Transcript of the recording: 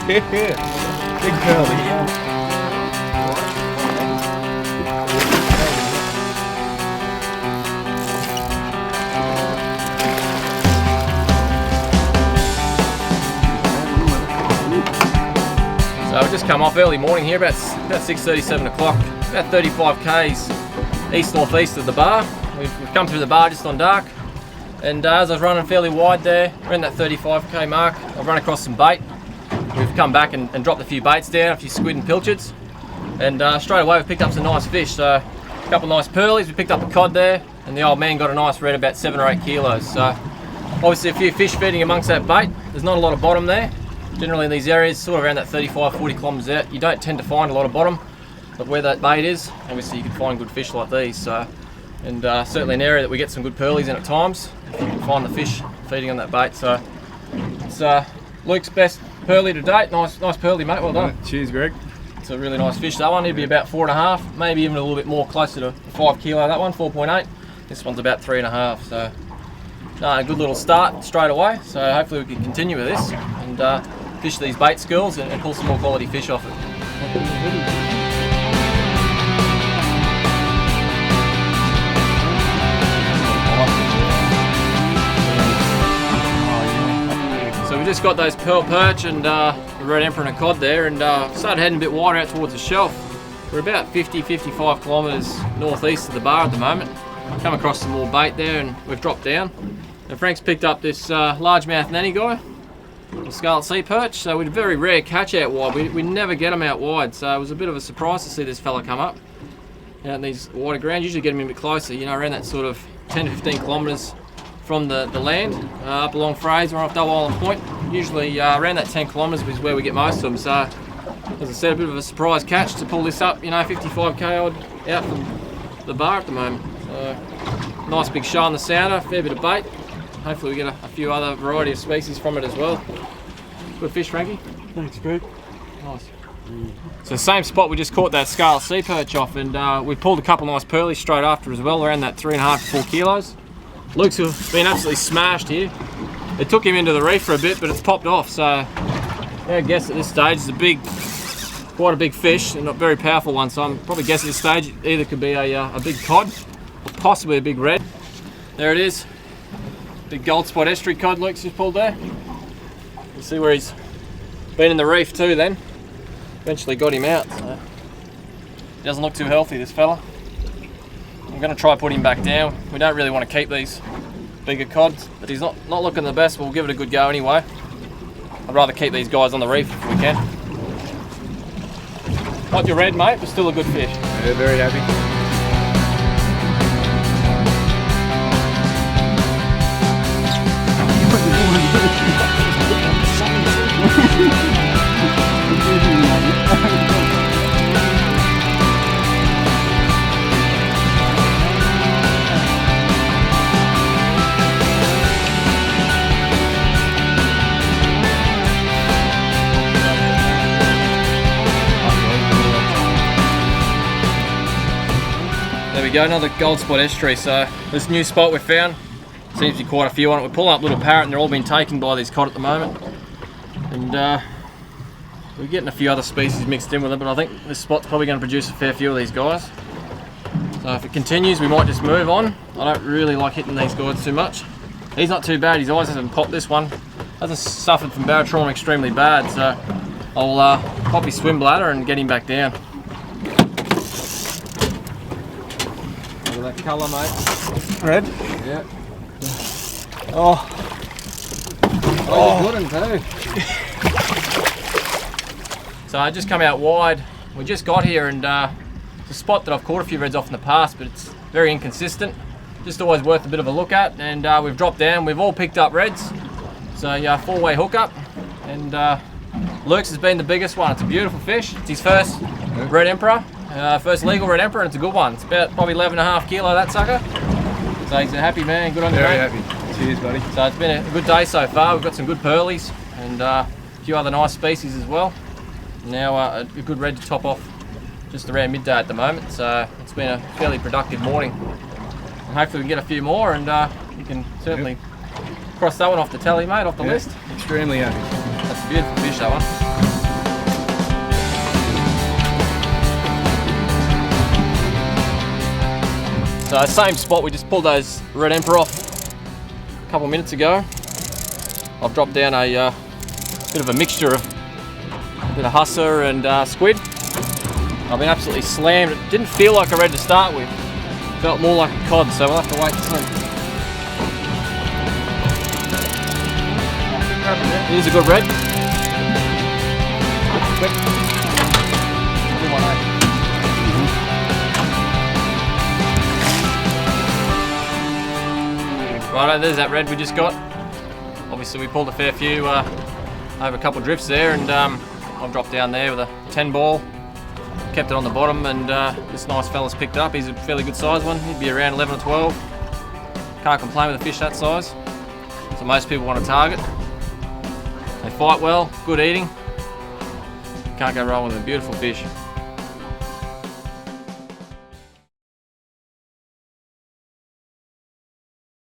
Big pearly. So we've just come off early morning here, about 6:30, 7 o'clock, about 35 k's east-northeast of the bar. We've come through the bar just on dark, and as I was running fairly wide there, around that 35k mark, I've run across some bait. We've come back and dropped a few baits down, a few squid and pilchards, and straight away we've picked up some nice fish. So a couple of nice pearlies, we picked up a cod there, and the old man got a nice red, about 7 or 8 kilos. So obviously a few fish feeding amongst that bait. There's not a lot of bottom there. Generally in these areas, sort of around that 35-40 kilometres out, you don't tend to find a lot of bottom, but where that bait is, obviously you can find good fish like these. So, and certainly an area that we get some good pearlies in at times, if you can find the fish feeding on that bait. So it's Luke's best pearly to date. Nice pearly, mate, well done. Cheers, Greg. It's a really nice fish, that one. It'd be about 4.5, maybe even a little bit more, closer to 5 kilo, that one, 4.8. This one's about 3.5, so a good little start straight away. So hopefully we can continue with this and fish these bait schools and pull some more quality fish off it. So we just got those pearl perch and the red emperor and a cod there, and started heading a bit wider out towards the shelf. We're about 50-55 kilometres northeast of the bar at the moment. Come across some more bait there and we've dropped down. And Frank's picked up this largemouth Nannygai, the scarlet sea perch. So we had a very rare catch out wide. We never get them out wide, so it was a bit of a surprise to see this fella come up out in these wider grounds. Usually get him a bit closer, you know, around that sort of 10 to 15 kilometres from the land, up along Fraser or off Double Island Point. Usually around that 10 kilometres is where we get most of them. So as I said, a bit of a surprise catch to pull this up, you know, 55k odd out from the bar at the moment. So nice big show on the sounder, fair bit of bait. Hopefully we get a few other variety of species from it as well. Good fish, Frankie. Thanks, Greg. Nice. So same spot we just caught that scarlet sea perch off, and we pulled a couple nice pearlies straight after as well, around that 3.5 to 4 kilos. Luke's been absolutely smashed here. It took him into the reef for a bit, but it's popped off. So I guess at this stage it's quite a big fish, and not very powerful one. So I'm probably guessing at this stage it either could be a big cod, or possibly a big red. There it is. Big gold spot estuary cod Luke's just pulled there. You see where he's been in the reef too then. Eventually got him out. So he doesn't look too healthy, this fella. I'm going to try put him back down. We don't really want to keep these bigger cods, but he's not looking the best. We'll give it a good go anyway. I'd rather keep these guys on the reef if we can. Not your red, mate, but still a good fish. Yeah, very happy. There we go, another gold spot estuary. So this new spot we found, seems to be quite a few on it. We're pulling up little parrot and they're all being taken by these cod at the moment. And we're getting a few other species mixed in with them, but I think this spot's probably going to produce a fair few of these guys. So if it continues, we might just move on. I don't really like hitting these guys too much. He's not too bad, his eyes hasn't popped. This one hasn't suffered from barrow trauma extremely bad, so I'll pop his swim bladder and get him back down. Look at that colour, mate. Red? Yeah. Oh. Oh, good one too. So I just come out wide. We just got here, and it's a spot that I've caught a few reds off in the past, but it's very inconsistent. Just always worth a bit of a look at, and we've dropped down. We've all picked up reds. So yeah, 4-way hookup, and Luke's has been the biggest one. It's a beautiful fish. It's his first red emperor, first legal red emperor, and it's a good one. It's about probably 11.5 kilo, that sucker. So he's a happy man. Good on you, Very mate. happy. Cheers, buddy. So it's been a good day so far. We've got some good pearlies and a few other nice species as well. Now a good red to top off just around midday at the moment. So it's been a fairly productive morning. And hopefully we can get a few more, and you can certainly cross that one off the tally, mate, off the list. Extremely happy. That's a beautiful fish, that one. So same spot, we just pulled those red emperor off a couple minutes ago. I've dropped down a bit of a mixture of a bit of hussar and squid. I've been absolutely slammed. It didn't feel like a red to start with. It felt more like a cod, so we'll have to wait to see. It is a good red. Quick. Good one, eh? Righto, there's that red we just got. Obviously we pulled a fair few over a couple of drifts there, and I've dropped down there with a 10 ball, kept it on the bottom, and this nice fella's picked it up. He's a fairly good size one. He'd be around 11 or 12. Can't complain with a fish that size. So most people want to target. They fight well, good eating. Can't go wrong with them. Beautiful fish.